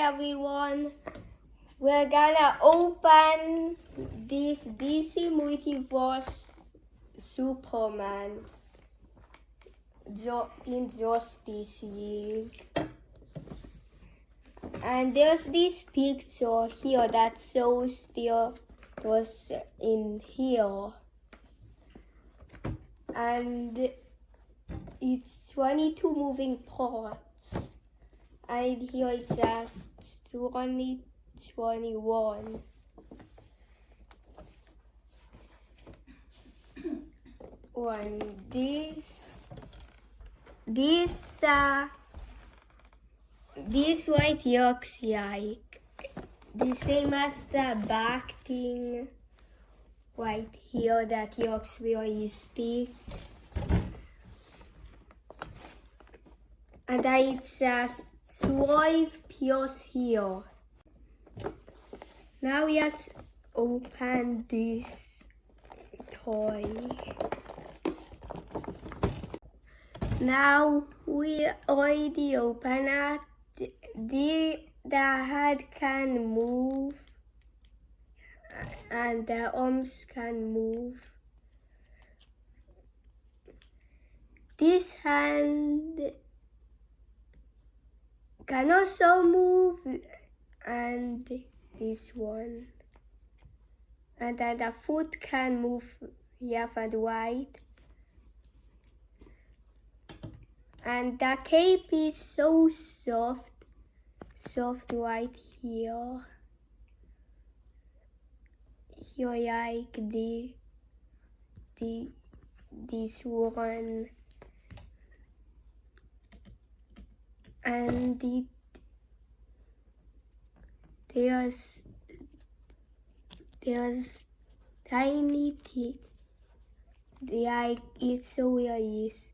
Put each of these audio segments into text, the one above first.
everyone. We're gonna open this DC Multiverse Superman in Justice League. And there's this picture here that shows there was in here. And it's 22 moving parts. And here it says 2021. This right here looks like the same as the back thing right here that looks realistic. And then it says 12 pills here. Now let's open this toy. Now we already opened it. The head can move and the arms can move. This hand can also move, and this one. And then the foot can move left and right. And the cape is so soft right here. Here like this one. And there's tiny thing, like it's so realistic.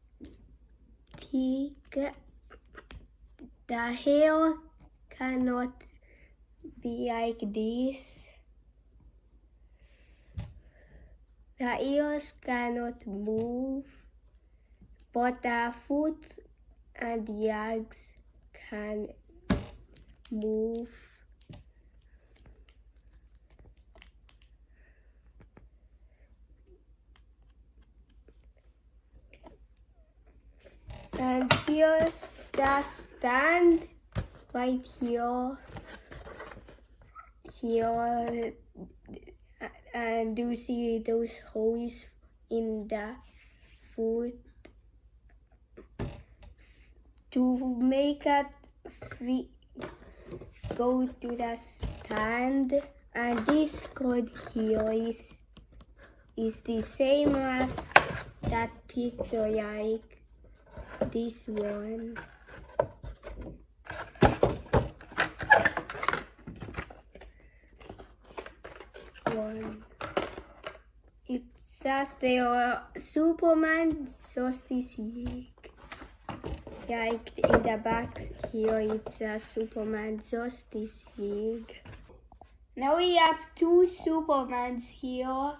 The hair cannot be like this. The ears cannot move, but the foot and the legs can move. And here's the stand right here. And do you see those holes in the foot? To make it go to the stand, and this code here is the same as that picture, like this one. It says they are Superman Justice League. Like in the back here it says Superman Justice League. Now we have two Supermans here.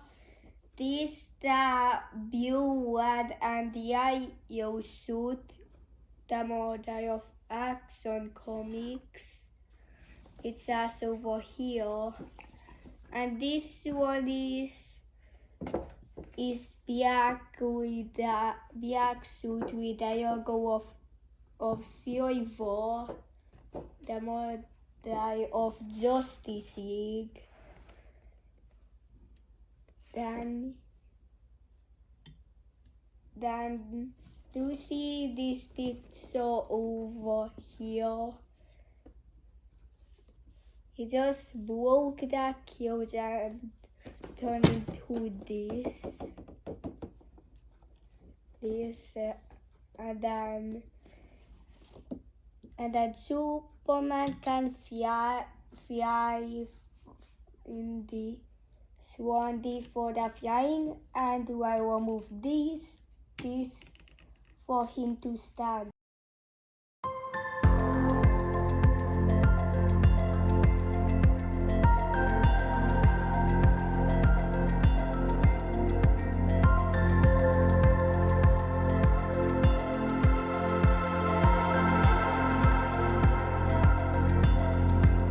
This the blue, red and yellow suit, the model of Action Comics. It says over here. And this one is black with the black suit with the logo of silver, the model of Justice League. Then do you see this picture over here? He just broke the cage and turned into this. And then Superman can fly in the swan for the flying, and I will move this for him to stand.